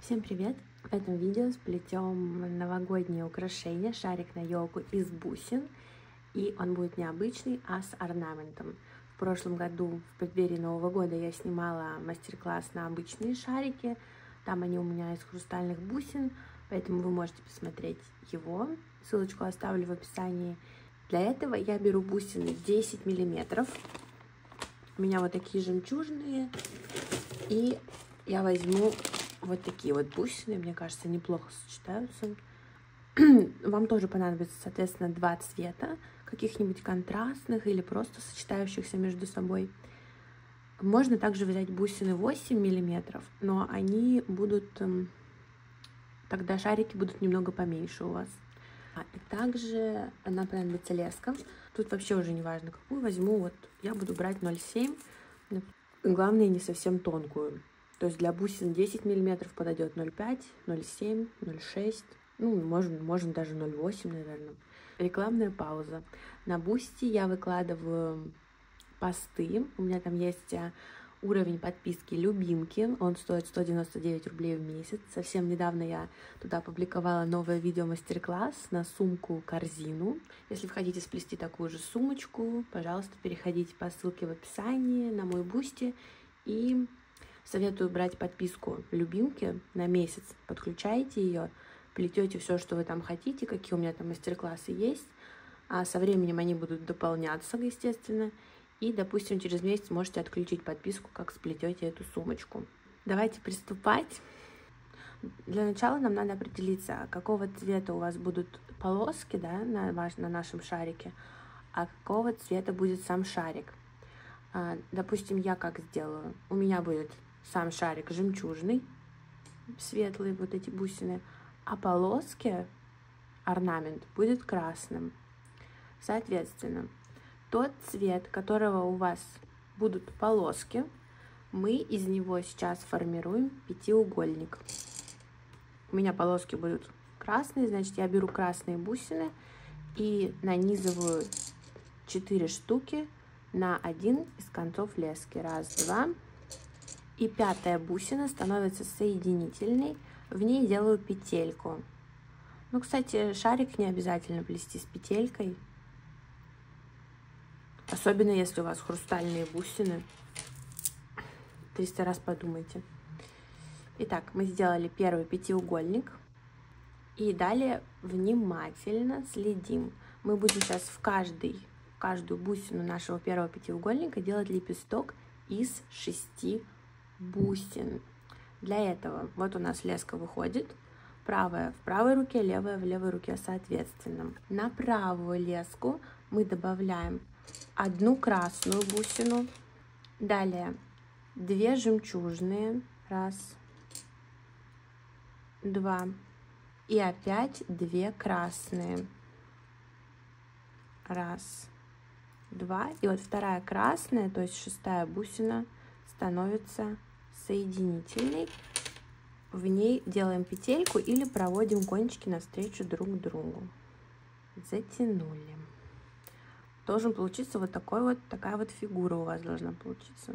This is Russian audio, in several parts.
Всем привет! В этом видео сплетем новогоднее украшение, шарик на елку из бусин. И он будет не обычный, а с орнаментом. В прошлом году, в преддверии Нового года, я снимала мастер-класс на обычные шарики. Там они у меня из хрустальных бусин, поэтому вы можете посмотреть его. Ссылочку оставлю в описании. Для этого я беру бусины 10 миллиметров. У меня вот такие жемчужные. И я возьму вот такие вот бусины, мне кажется, неплохо сочетаются. Вам тоже понадобится, соответственно, 2 цвета, каких-нибудь контрастных или просто сочетающихся между собой. Можно также взять бусины 8 миллиметров, но они будут, тогда шарики будут немного поменьше у вас. И также нам понадобится леска. Тут вообще уже не важно, какую возьму. Вот я буду брать 0,7. Главное, не совсем тонкую. То есть для бусин 10 миллиметров подойдет 0,5, 0,7, 0,6. Ну, можно даже 0,8, наверное. Рекламная пауза. На Бусти я выкладываю посты. У меня там есть уровень подписки «Любимки». Он стоит 199 рублей в месяц. Совсем недавно я туда опубликовала новое видео-мастер-класс на сумку-корзину. Если вы хотите сплести такую же сумочку, пожалуйста, переходите по ссылке в описании на мой Бусти. И советую брать подписку «Любимки» на месяц. Подключаете ее, плетете все, что вы там хотите, какие у меня там мастер-классы есть. А со временем они будут дополняться, естественно. И, допустим, через месяц можете отключить подписку, как сплетете эту сумочку. Давайте приступать. Для начала нам надо определиться, какого цвета у вас будут полоски, да, на нашем шарике, а какого цвета будет сам шарик. Допустим, я как сделаю? У меня будет сам шарик жемчужный, светлые вот эти бусины, а полоски, орнамент, будет красным. Соответственно, тот цвет, которого у вас будут полоски, мы из него сейчас формируем пятиугольник. У меня полоски будут красные, значит, я беру красные бусины и нанизываю 4 штуки на один из концов лески. Раз, два. И 5-я бусина становится соединительной. В ней делаю петельку. Ну, кстати, шарик не обязательно плести с петелькой. Особенно, если у вас хрустальные бусины. 300 раз подумайте. Итак, мы сделали первый пятиугольник. И далее внимательно следим. Мы будем сейчас в каждую бусину нашего первого пятиугольника делать лепесток из 6 бусин. Для этого вот у нас леска выходит. Правая в правой руке, левая в левой руке соответственно. На правую леску мы добавляем 1 красную бусину. Далее 2 жемчужные. Раз, два. И опять 2 красные. Раз, два. И вот 2-я красная, то есть 6-я бусина, становится соединительной. В ней делаем петельку или проводим кончики навстречу друг другу. Затянули. Должен получиться вот такая вот фигура у вас должна получиться.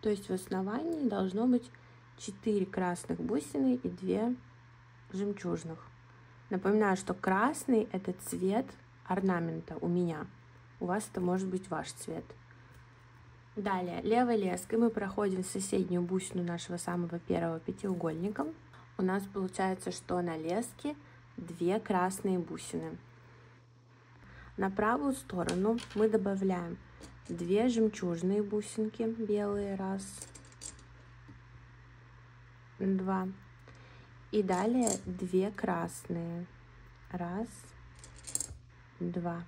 То есть в основании должно быть 4 красных бусины и 2 жемчужных. Напоминаю, что красный — это цвет орнамента у меня. У вас это может быть ваш цвет. Далее левой леской мы проходим соседнюю бусину нашего самого первого пятиугольника. У нас получается, что на леске 2 красные бусины. На правую сторону мы добавляем 2 жемчужные бусинки белые. Раз, два. И далее 2 красные. Раз, два.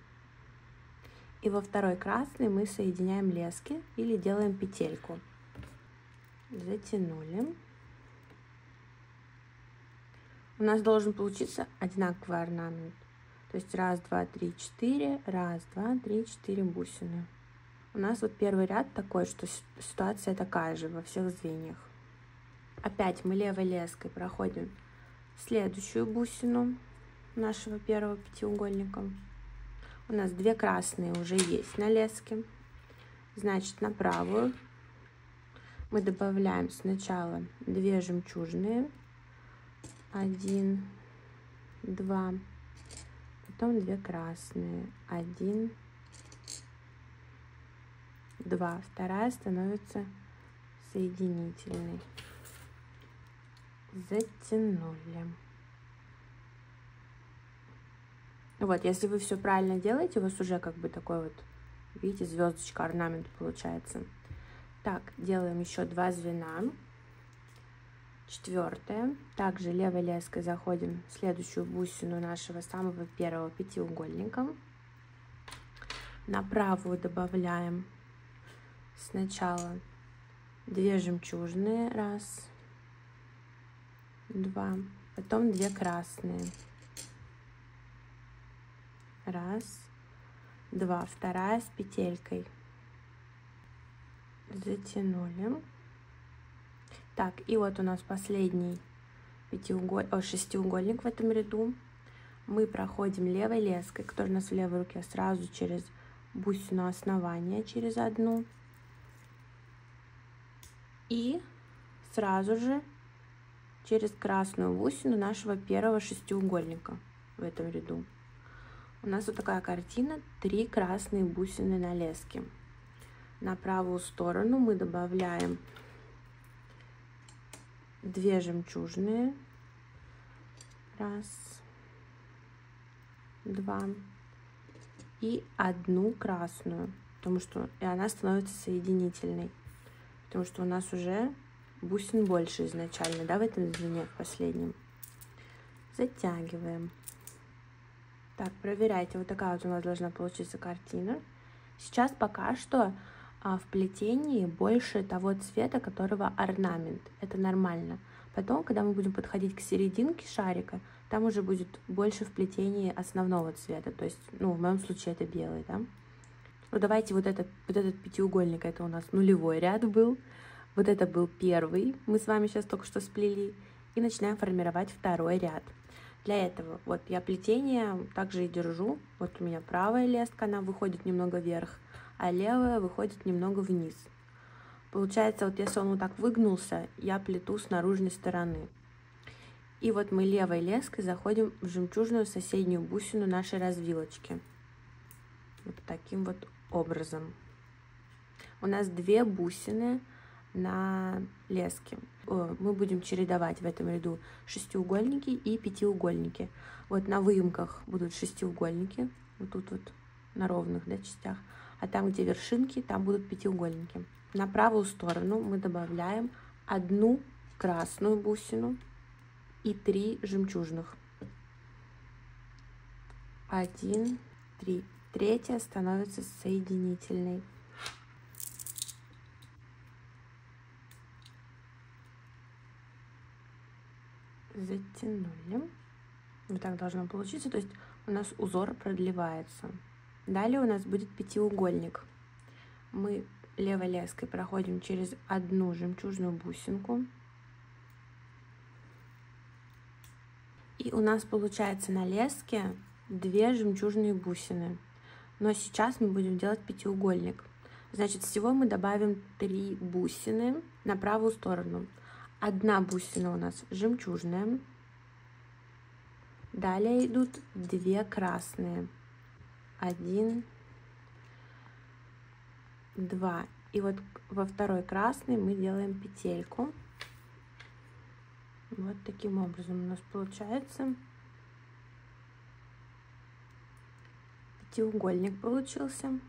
И во 2-й красной мы соединяем лески или делаем петельку. Затянули. У нас должен получиться одинаковый орнамент. То есть раз, два, три, 4. Раз, два, три, 4 бусины. У нас вот первый ряд такой, что ситуация такая же во всех звеньях. Опять мы левой леской проходим следующую бусину нашего первого пятиугольника. У нас 2 красные уже есть на леске. Значит, на правую мы добавляем сначала 2 жемчужные, 1, 2, потом 2 красные, 1, 2, вторая становится соединительной, затянули. Вот, если вы все правильно делаете, у вас уже как бы такой вот, видите, звездочка, орнамент получается. Так, делаем еще 2 звена. 4. Также левой леской заходим в следующую бусину нашего самого первого пятиугольника. На правую добавляем сначала 2 жемчужные, 1, 2, потом 2 красные, 1, 2, вторая с петелькой, затянули. Так, и вот у нас последний шестиугольник в этом ряду. Мы проходим левой леской, которая у нас в левой руке, сразу через бусину основания, через одну. И сразу же через красную бусину нашего первого шестиугольника в этом ряду. У нас вот такая картина: 3 красные бусины на леске. На правую сторону мы добавляем 2 жемчужные, 1, 2, и 1 красную, потому что и она становится соединительной, потому что у нас уже бусин больше изначально, да, в этом звене, в последнем. Затягиваем. Так, проверяйте, вот такая вот у нас должна получиться картина. Сейчас пока что в плетении больше того цвета, которого орнамент. Это нормально. Потом, когда мы будем подходить к серединке шарика, там уже будет больше в плетении основного цвета. То есть, ну, в моем случае это белый, да. Ну, давайте вот этот пятиугольник, это у нас нулевой ряд был. Вот это был первый, мы с вами сейчас только что сплели. И начинаем формировать второй ряд. Для этого вот я плетение также и держу. Вот у меня правая леска, она выходит немного вверх, а левая выходит немного вниз. Получается, вот если он вот так выгнулся, я плету с наружной стороны. И вот мы левой леской заходим в жемчужную соседнюю бусину нашей развилочки. Вот таким вот образом. У нас 2 бусины на леске. Мы будем чередовать в этом ряду шестиугольники и пятиугольники. Вот на выемках будут шестиугольники, вот тут вот на ровных, да, частях, а там, где вершинки, там будут пятиугольники. На правую сторону мы добавляем 1 красную бусину и 3 жемчужных. 1, 3. Третья становится соединительной. Затянули. Вот так должно получиться. То есть у нас узор продлевается. Далее у нас будет пятиугольник. Мы левой леской проходим через 1 жемчужную бусинку. И у нас получается на леске 2 жемчужные бусины. Но сейчас мы будем делать пятиугольник. Значит, всего мы добавим 3 бусины на правую сторону. 1 бусина у нас жемчужная. Далее идут 2 красные. 1, 2. И вот во второй красной мы делаем петельку. Вот таким образом у нас получается. Пятиугольник получился.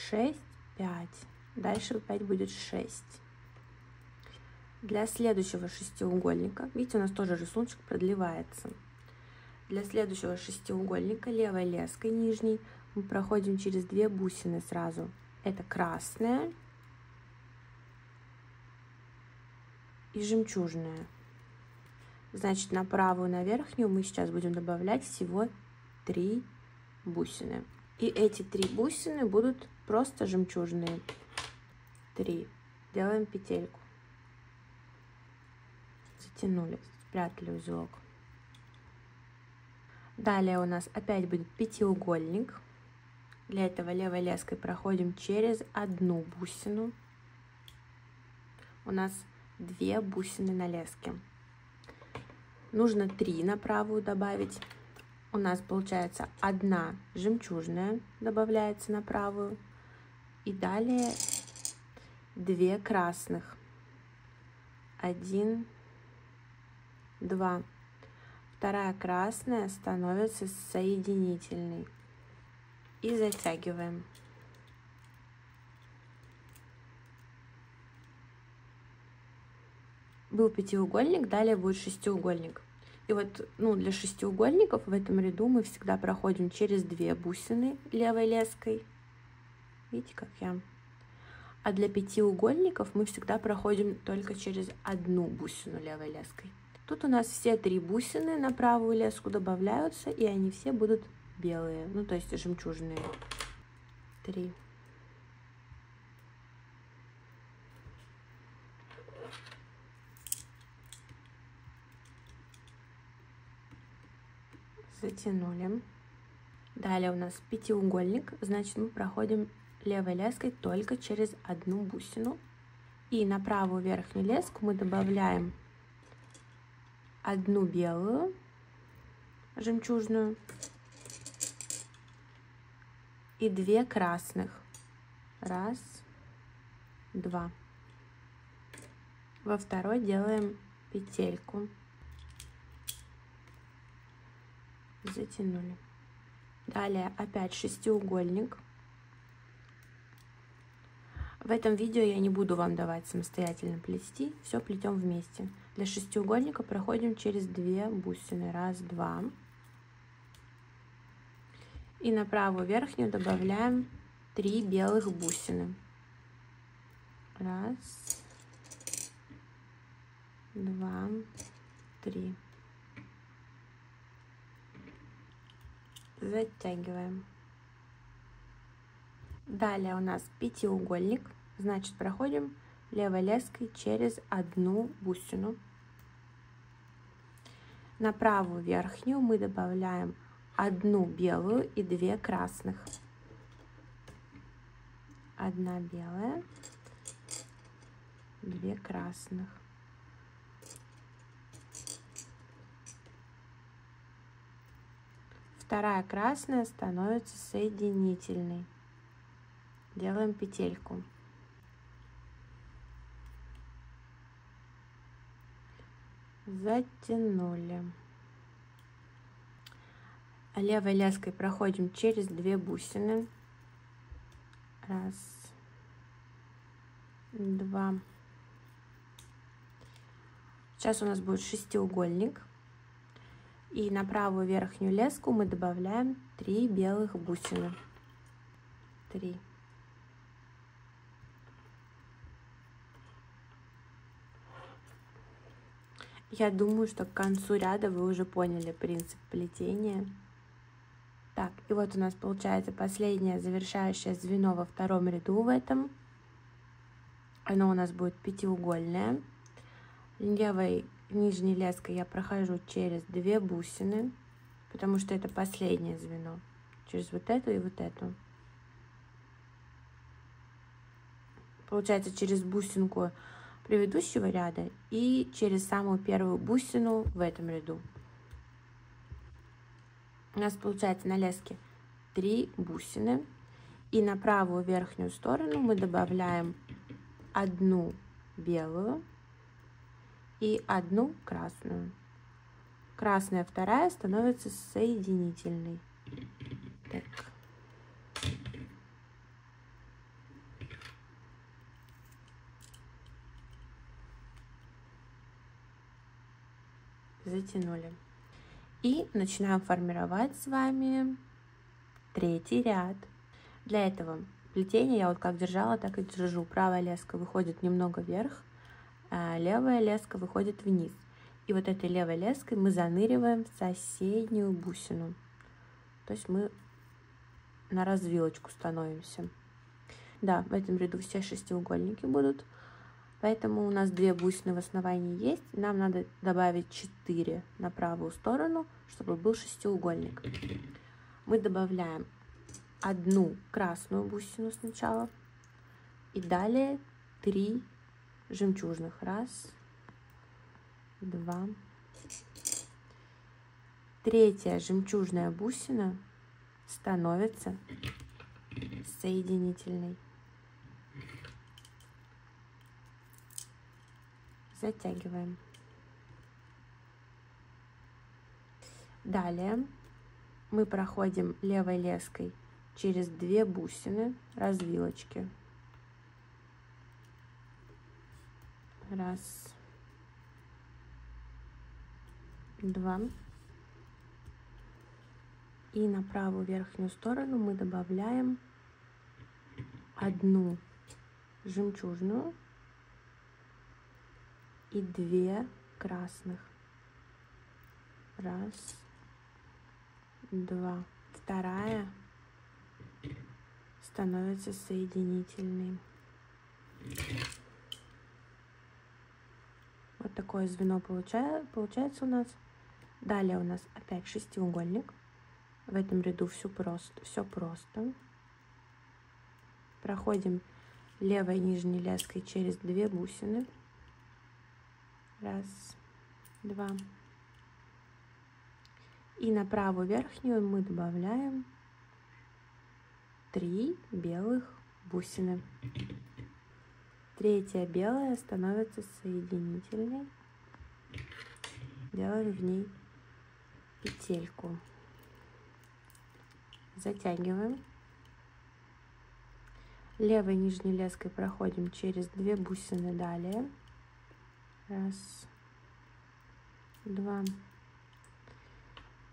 6, 5. Дальше опять будет 6. Для следующего шестиугольника, видите, у нас тоже рисунок продлевается. Для следующего шестиугольника левой леской нижней мы проходим через 2 бусины сразу. Это красная и жемчужная. Значит, на правую, на верхнюю мы сейчас будем добавлять всего 3 бусины. И эти 3 бусины будут просто жемчужные. 3. Делаем петельку. Затянули, спрятали узелок. Далее у нас опять будет пятиугольник. Для этого левой леской проходим через 1 бусину. у нас 2 бусины на леске. Нужно 3 на правую добавить. У нас получается 1 жемчужная добавляется на правую. И далее 2 красных. 1, 2. Вторая красная становится соединительной. И затягиваем. Был пятиугольник, далее будет шестиугольник. И вот, для шестиугольников в этом ряду мы всегда проходим через 2 бусины левой леской. Видите, как я? А для пятиугольников мы всегда проходим только через 1 бусину левой леской. Тут у нас все 3 бусины на правую леску добавляются, и они все будут белые, то есть жемчужные. 3. Затянули. Далее у нас пятиугольник, значит мы проходим левой леской только через 1 бусину. И на правую верхнюю леску мы добавляем 1 белую жемчужную и 2 красных. 1, 2. Во второй делаем петельку. Затянули. Далее опять шестиугольник. В этом видео я не буду вам давать самостоятельно плести, все плетем вместе. Для шестиугольника проходим через 2 бусины. 1, 2. И на правую верхнюю добавляем 3 белых бусины. 1, 2, 3. Затягиваем. Далее у нас пятиугольник, значит проходим левой леской через 1 бусину. На правую верхнюю мы добавляем 1 белую и 2 красных. 1 белая, 2 красных. Вторая красная становится соединительной. Делаем петельку. Затянули. Левой леской проходим через 2 бусины. 1, 2. Сейчас у нас будет шестиугольник. И на правую верхнюю леску мы добавляем 3 белых бусины. 3. Я думаю, что к концу ряда вы уже поняли принцип плетения. Так, и вот у нас получается последнее завершающее звено во втором ряду в этом. Оно у нас будет пятиугольное. Левой нижней леской я прохожу через 2 бусины, потому что это последнее звено. Через вот эту и вот эту. Получается, через бусинку предыдущего ряда и через самую первую бусину в этом ряду. У нас получается на леске 3 бусины. И на правую верхнюю сторону мы добавляем 1 белую и 1 красную. Красная вторая становится соединительной. Так. Затянули. И начинаем формировать с вами 3-й ряд. Для этого плетения я вот как держала, так и держу. Правая леска выходит немного вверх, а левая леска выходит вниз. И вот этой левой леской мы заныриваем в соседнюю бусину. То есть мы на развилочку становимся. Да, в этом ряду все шестиугольники будут. Поэтому у нас 2 бусины в основании есть. Нам надо добавить 4 на правую сторону, чтобы был шестиугольник. Мы добавляем 1 красную бусину сначала. И далее 3 жемчужных. Раз, два. Третья жемчужная бусина становится соединительной. Затягиваем. Далее мы проходим левой леской через 2 бусины, развилочки. Раз, два. И на правую верхнюю сторону мы добавляем 1 жемчужную и 2 красных. Раз, два. Вторая становится соединительной. Вот такое звено получается у нас. Далее у нас опять шестиугольник. В этом ряду все просто. Проходим левой нижней леской через 2 бусины. Раз, два. И на правую верхнюю мы добавляем 3 белых бусины. Третья белая становится соединительной. Делаем в ней петельку. Затягиваем. Левой нижней леской проходим через 2 бусины далее. Раз, два.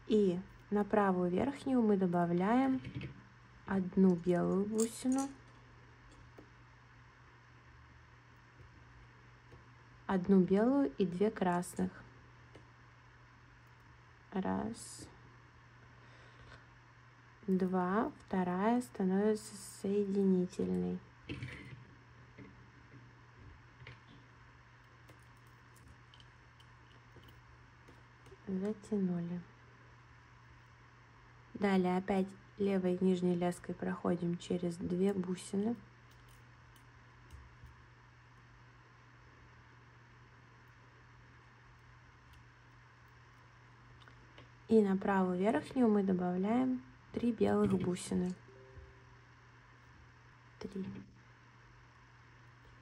И на правую верхнюю мы добавляем 1 белую бусину, 1 белую и 2 красных. Раз, два. Вторая становится соединительной. Затянули. Далее опять левой нижней леской проходим через 2 бусины. И на правую верхнюю мы добавляем 3 белых бусины. 3.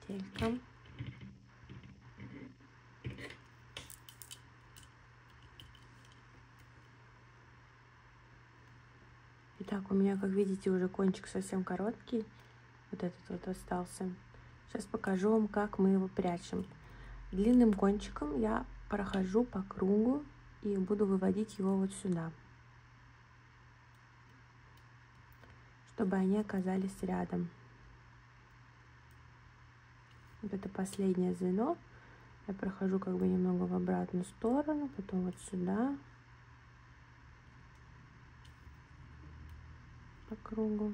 Петелька. Итак, у меня, как видите, уже кончик совсем короткий. Вот этот вот остался. Сейчас покажу вам, как мы его прячем. Длинным кончиком я прохожу по кругу и буду выводить его вот сюда, чтобы они оказались рядом. Вот это последнее звено. Я прохожу как бы немного в обратную сторону, потом вот сюда по кругу.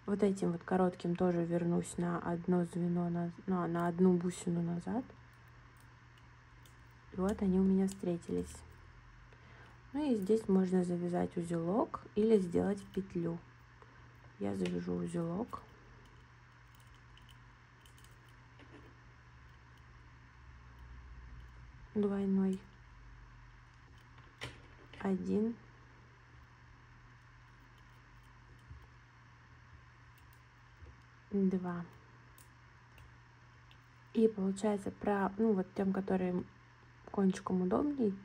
Вот этим вот коротким тоже вернусь на одно звено, на 1 бусину назад. И вот они у меня встретились. Ну и здесь можно завязать узелок или сделать петлю. Я завяжу узелок. Двойной. 1. 2. И получается, вот тем, которые кончиком удобней,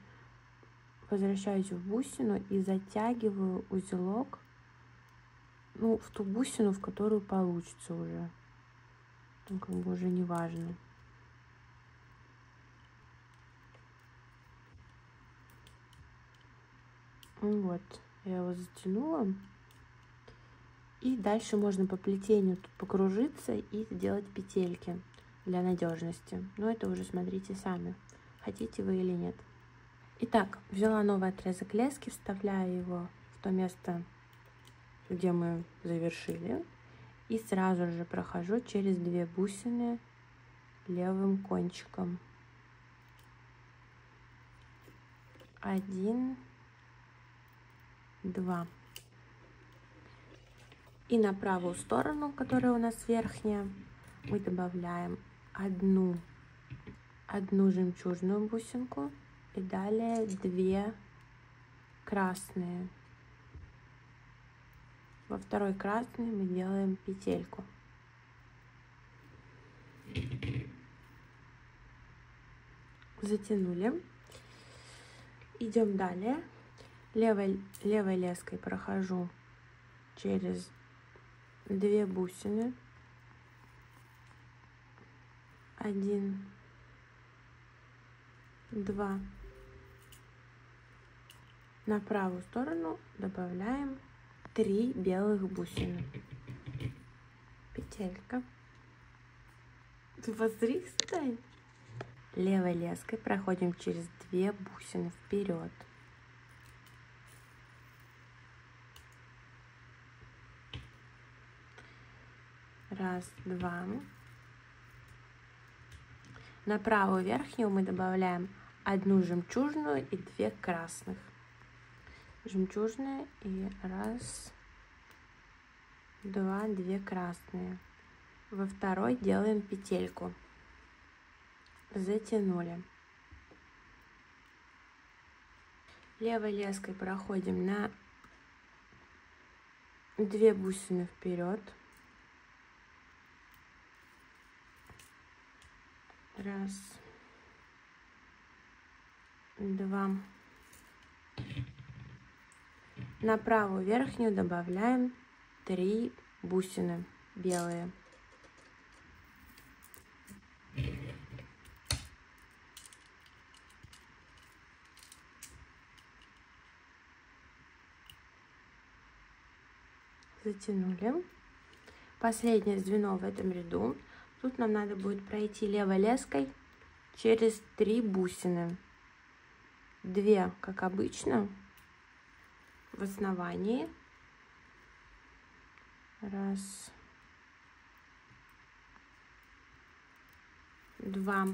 возвращаюсь в бусину и затягиваю узелок, в ту бусину, в которую получится уже. Там как бы уже не важно. Вот, я его затянула. И дальше можно по плетению тут покружиться и сделать петельки для надежности. Но это уже смотрите сами, хотите вы или нет. Итак, взяла новый отрезок лески, вставляю его в то место, где мы завершили. И сразу же прохожу через 2 бусины левым кончиком. 1, 2. И на правую сторону, которая у нас верхняя, мы добавляем одну жемчужную бусинку и далее 2 красные. Во второй красной мы делаем петельку. Затянули. Идем далее. Левой леской прохожу через 2 бусины. 1, 2. На правую сторону добавляем 3 белых бусины. Петелька. Ты посмотри, кстати. Левой леской проходим через 2 бусины вперед. Раз, два. На правую верхнюю мы добавляем 1 жемчужную и 2 красных. Жемчужная и раз, два, 2 красные. Во второй делаем петельку. Затянули. Левой леской проходим на 2 бусины вперед. Раз, два. На правую верхнюю добавляем 3 бусины белые. Затянули. Последнее звено в этом ряду. Тут нам надо будет пройти левой леской через 3 бусины. 2, как обычно, в основании. Раз, два.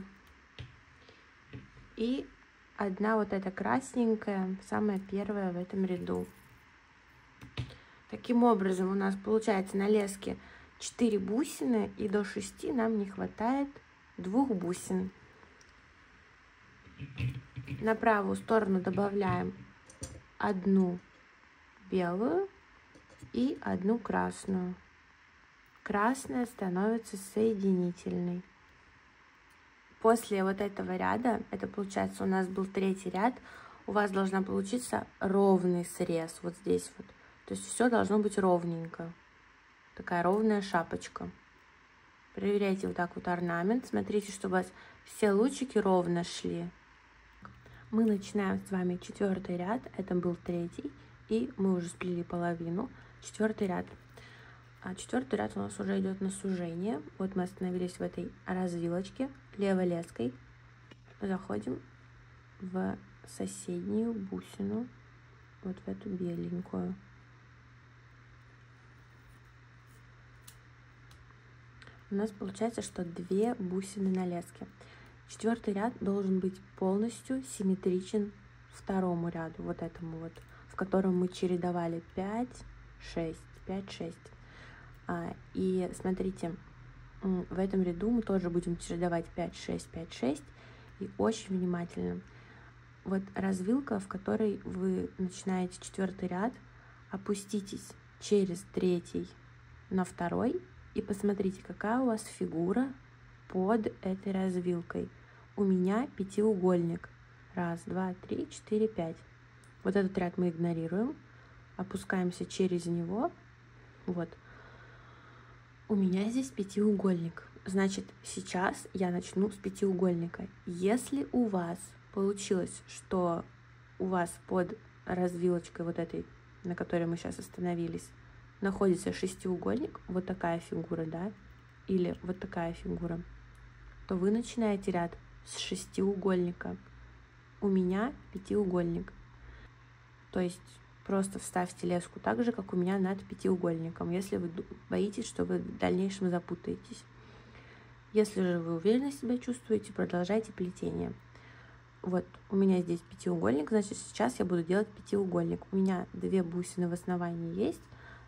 И 1 вот эта красненькая, самая первая в этом ряду. Таким образом у нас получается на леске 4 бусины, и до 6 нам не хватает 2 бусин. На правую сторону добавляем 1 белую и 1 красную. Красная становится соединительной. После вот этого ряда, это получается у нас был 3-й ряд, у вас должна получиться ровный срез вот здесь вот. То есть все должно быть ровненько. Такая ровная шапочка. Проверяйте вот так вот орнамент. Смотрите, чтобы у вас все лучики ровно шли. Мы начинаем с вами 4-й ряд. Это был 3-й. И мы уже сплели половину. 4-й ряд. А 4-й ряд у нас уже идет на сужение. Вот мы остановились в этой развилочке. Левой леской заходим в соседнюю бусину. Вот в эту беленькую. У нас получается, что 2 бусины на леске. 4-й ряд должен быть полностью симметричен 2-му ряду, вот этому вот, в котором мы чередовали 5, 6, 5, 6. И смотрите, в этом ряду мы тоже будем чередовать 5, 6, 5, 6. И очень внимательно. Вот развилка, в которой вы начинаете 4-й ряд, опуститесь через 3-й на 2-й. И посмотрите, какая у вас фигура под этой развилкой. У меня пятиугольник. 1, 2, 3, 4, 5. Вот этот ряд мы игнорируем. Опускаемся через него. Вот. У меня здесь пятиугольник. Значит, сейчас я начну с пятиугольника. Если у вас получилось, что у вас под развилочкой вот этой, на которой мы сейчас остановились, находится шестиугольник, вот такая фигура, да, или вот такая фигура, то вы начинаете ряд с шестиугольника. У меня пятиугольник. То есть просто вставьте леску так же, как у меня над пятиугольником, если вы боитесь, что вы в дальнейшем запутаетесь. Если же вы уверенно себя чувствуете, продолжайте плетение. Вот у меня здесь пятиугольник, значит, сейчас я буду делать пятиугольник. У меня 2 бусины в основании есть,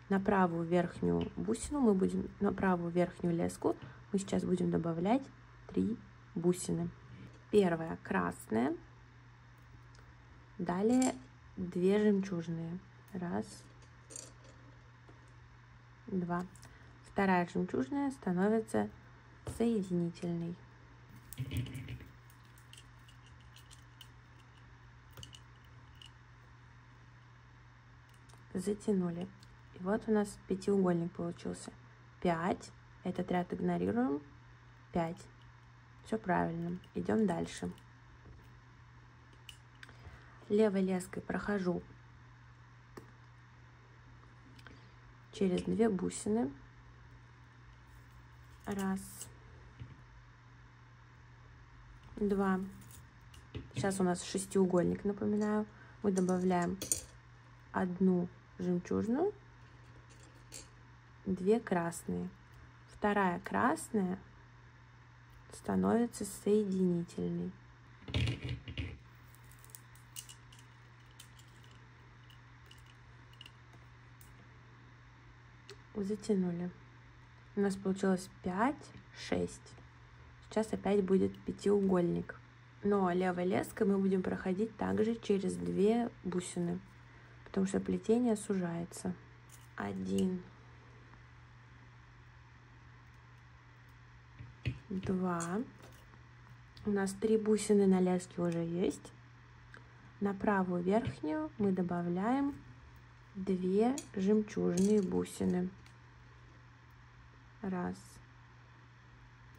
на правую верхнюю бусину на правую верхнюю леску мы сейчас будем добавлять 3 бусины. Первая красная, далее 2 жемчужные, 1, 2. Вторая жемчужная становится соединительной. Затянули. И вот у нас пятиугольник получился. 5. Этот ряд игнорируем. 5. Все правильно. Идем дальше. Левой леской прохожу через 2 бусины. 1, 2. Сейчас у нас шестиугольник, напоминаю. Мы добавляем 1 жемчужную, 2 красные. Вторая красная становится соединительной. Затянули. У нас получилось 5, 6. Сейчас опять будет пятиугольник. Но левой леской мы будем проходить также через 2 бусины, потому что плетение сужается. 1, 2. У нас 3 бусины на леске уже есть. На правую верхнюю мы добавляем 2 жемчужные бусины. 1,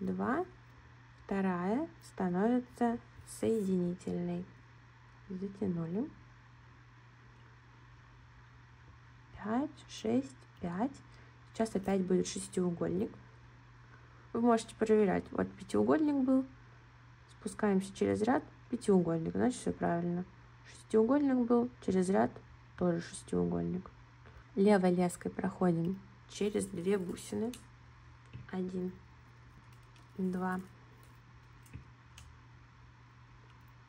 2. Вторая становится соединительной. Затянули. 5, 6, 5. Сейчас опять будет шестиугольник. Вы можете проверять. Вот пятиугольник был. Спускаемся через ряд. Пятиугольник. Значит, все правильно. Шестиугольник был. Через ряд тоже шестиугольник. Левой леской проходим через 2 бусины. 1, 2.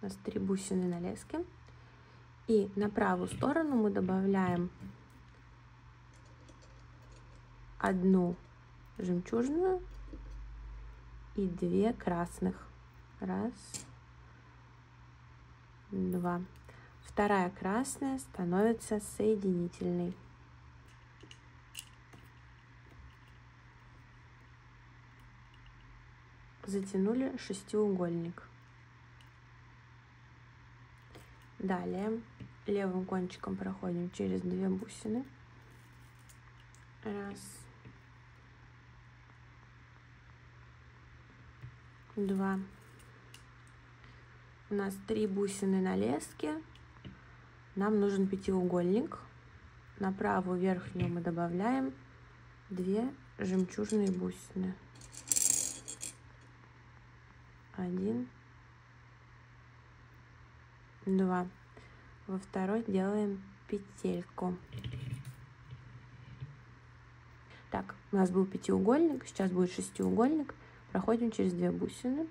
У нас 3 бусины на леске. И на правую сторону мы добавляем 1 жемчужную и 2 красных. 1, 2. Вторая красная становится соединительной. Затянули шестиугольник. Далее левым кончиком проходим через 2 бусины. 1, 2. У нас 3 бусины на леске. Нам нужен пятиугольник. На правую верхнюю мы добавляем 2 жемчужные бусины. 1, 2. Во второй делаем петельку. Так, у нас был пятиугольник, сейчас будет шестиугольник. Проходим через 2 бусины.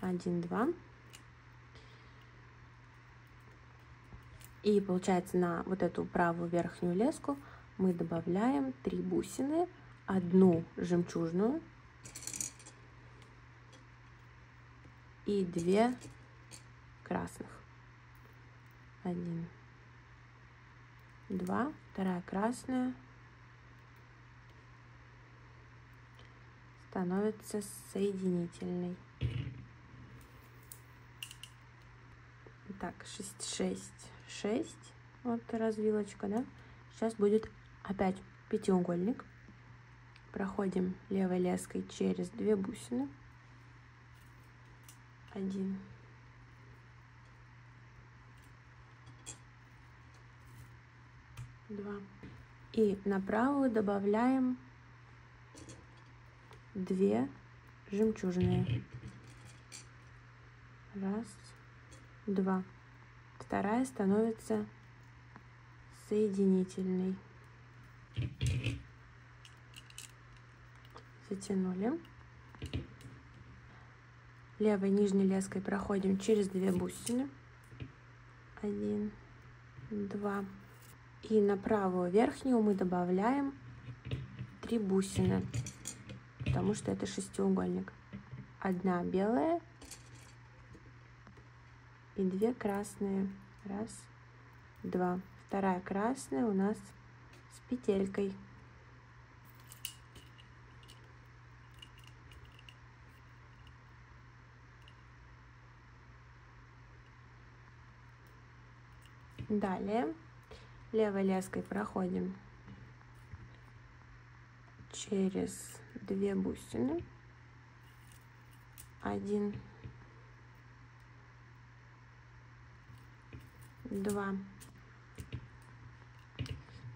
1, 2. И получается на вот эту правую верхнюю леску мы добавляем 3 бусины, 1 жемчужную и 2 красных. 1, 2. Вторая красная становится соединительной. Так, 6, 6, 6. Вот развилочка, да? Сейчас будет опять пятиугольник. Проходим левой леской через 2 бусины. 1, 2. И на правую добавляем 2 жемчужные. 1, 2. Вторая становится соединительной. Затянули. Левой нижней леской проходим через 2 бусины. 1, 2. И на правую верхнюю мы добавляем 3 бусины, потому что это шестиугольник. Одна белая и 2 красные. Раз, два. Вторая красная у нас с петелькой. Далее левой леской проходим через 2 бусины. 1, 2,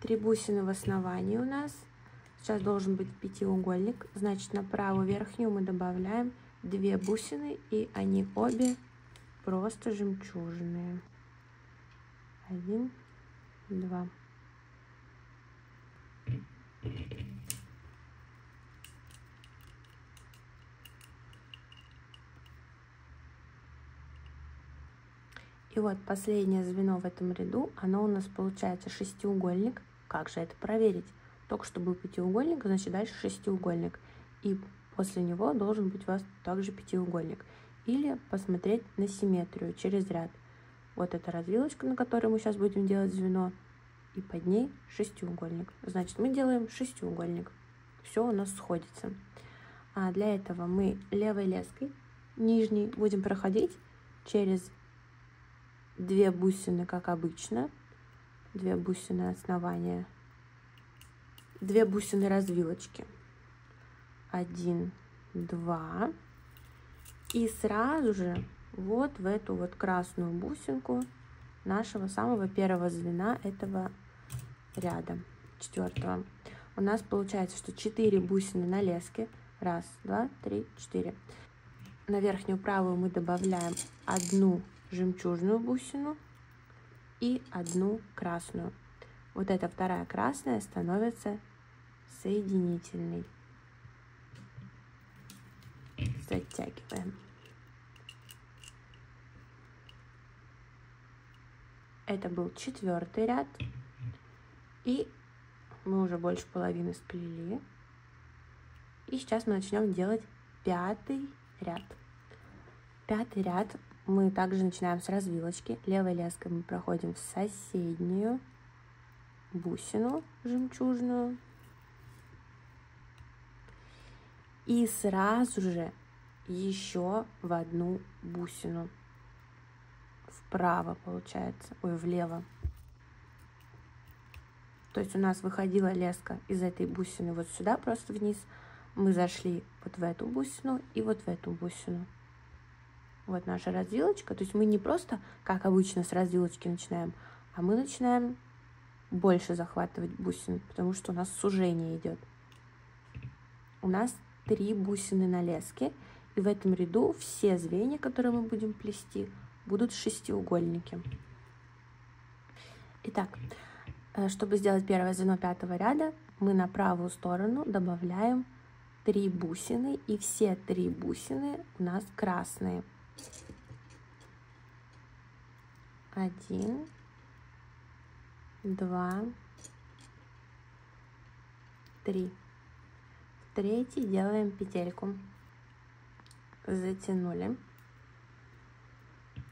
3 бусины в основании у нас. Сейчас должен быть пятиугольник, значит на правую верхнюю мы добавляем 2 бусины, и они обе просто жемчужные. 1, 2. И вот последнее звено в этом ряду, оно у нас получается шестиугольник. Как же это проверить? Только что был пятиугольник, значит дальше шестиугольник. И после него должен быть у вас также пятиугольник. Или посмотреть на симметрию через ряд. Вот эта развилочка, на которой мы сейчас будем делать звено, и под ней шестиугольник. Значит, мы делаем шестиугольник. Все у нас сходится. А для этого мы левой леской нижней будем проходить через 2 бусины, как обычно, 2 бусины основания, 2 бусины развилочки, 1, 2, и сразу же вот в эту вот красную бусинку нашего самого первого звена этого ряда, 4. У нас получается, что 4 бусины на леске. 1, 2, 3, 4. На верхнюю правую мы добавляем 1 жемчужную бусину и 1 красную. Вот эта вторая красная становится соединительной. Затягиваем. Это был 4-й ряд. И мы уже больше половины сплели. И сейчас мы начнем делать 5-й ряд. 5-й ряд мы также начинаем с развилочки. Левой леской мы проходим в соседнюю бусину жемчужную. И сразу же еще в 1 бусину. Вправо получается, ой, влево. То есть у нас выходила леска из этой бусины вот сюда, просто вниз. Мы зашли вот в эту бусину и вот в эту бусину. Вот наша развилочка. То есть мы не просто, как обычно, с развилочки начинаем, а мы начинаем больше захватывать бусин, потому что у нас сужение идет. У нас 3 бусины на леске, и в этом ряду все звенья, которые мы будем плести, будут шестиугольники. Итак, чтобы сделать первое звено 5-го ряда, мы на правую сторону добавляем 3 бусины, и все 3 бусины у нас красные. 1, 2, 3. В 3-й делаем петельку. Затянули.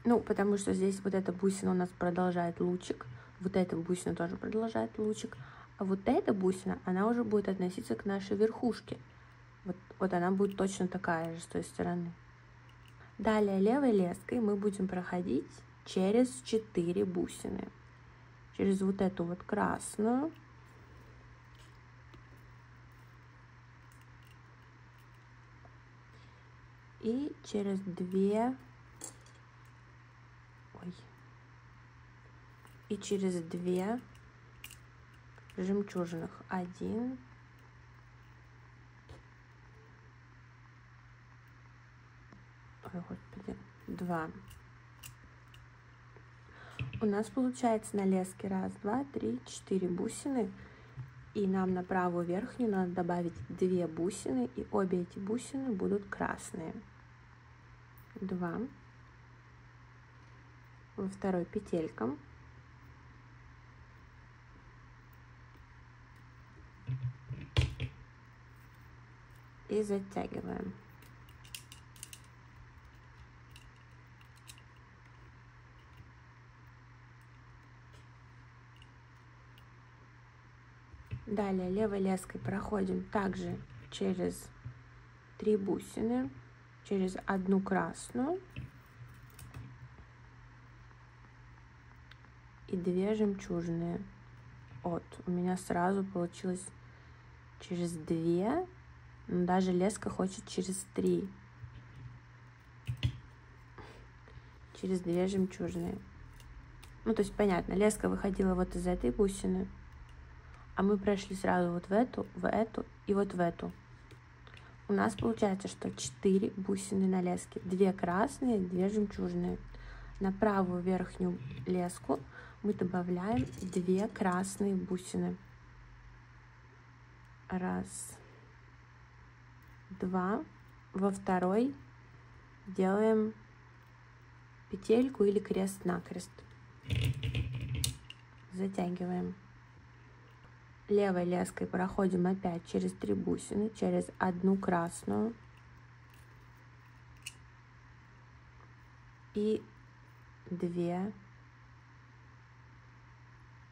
Ну, потому что здесь вот эта бусина у нас продолжает лучик. Вот эта бусина тоже продолжает лучик. А вот эта бусина, она уже будет относиться к нашей верхушке. Вот она будет точно такая же с той стороны. Далее левой леской мы будем проходить через 4 бусины. Через вот эту вот красную. И через 2. Ой. И через 2 жемчужных. 1. Ой, господи. 2. У нас получается на леске 1, 2, 3, 4 бусины. И нам на правую верхнюю надо добавить 2 бусины. И обе эти бусины будут красные. 2. Во второй петелькам. и затягиваем. Далее левой леской проходим также через 3 бусины, через одну красную и 2 жемчужные. Вот, у меня сразу получилось через 2, но даже леска хочет через 3. Через 2 жемчужные. Ну, то есть, понятно, леска выходила вот из этой бусины, а мы прошли сразу вот в эту и вот в эту. У нас получается, что 4 бусины на леске. 2 красные, 2 жемчужные. На правую верхнюю леску мы добавляем 2 красные бусины. 1, 2. Во второй делаем петельку или крест-накрест. Затягиваем. Левой леской проходим опять через 3 бусины, через одну красную и 2,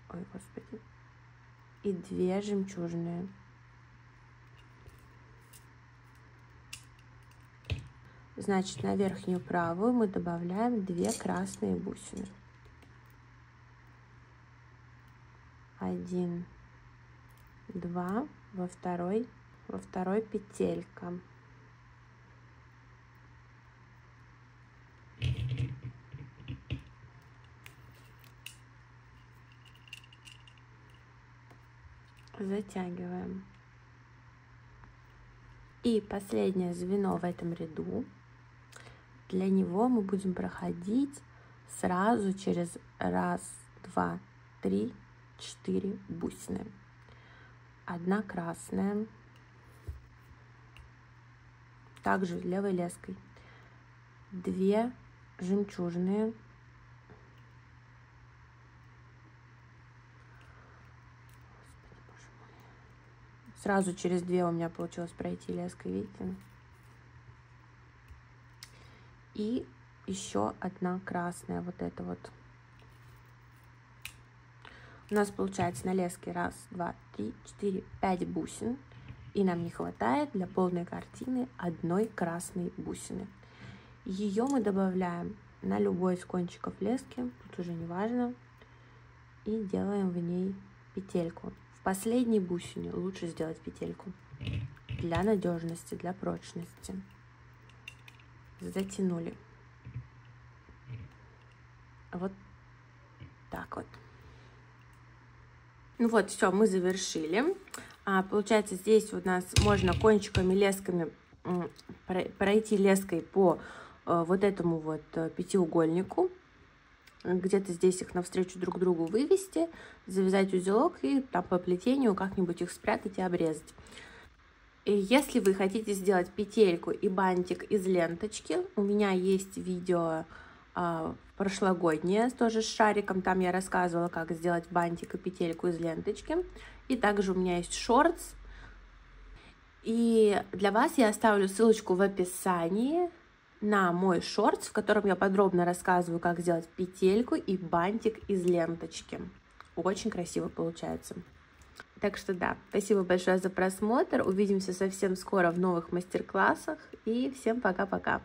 ой, господи, и 2 жемчужные. Значит, на верхнюю правую мы добавляем 2 красные бусины. 1, 2, во второй петелька. Затягиваем. И последнее звено в этом ряду. Для него мы будем проходить сразу через 1, 2, 3, 4 бусины. 1 красная, также левой леской, 2 жемчужные, сразу через 2 у меня получилось пройти леской, видите, и еще 1 красная, вот это вот. У нас получается на леске 1, 2, 3, 4, 5 бусин. И нам не хватает для полной картины 1 красной бусины. Ее мы добавляем на любой из кончиков лески, тут уже не важно. И делаем в ней петельку. В последней бусине лучше сделать петельку. Для надежности, для прочности. Затянули. Вот так вот. Ну вот, все, мы завершили. Получается, здесь у нас можно кончиками лесками пройти леской по вот этому вот пятиугольнику. Где-то здесь их навстречу друг другу вывести, завязать узелок и там по плетению как-нибудь их спрятать и обрезать. И если вы хотите сделать петельку и бантик из ленточки, у меня есть видео прошлогоднее, тоже с шариком, там я рассказывала, как сделать бантик и петельку из ленточки. И также у меня есть шортс. И для вас я оставлю ссылочку в описании на мой шортс, в котором я подробно рассказываю, как сделать петельку и бантик из ленточки. Очень красиво получается. Так что да, спасибо большое за просмотр. Увидимся совсем скоро в новых мастер-классах. И всем пока-пока.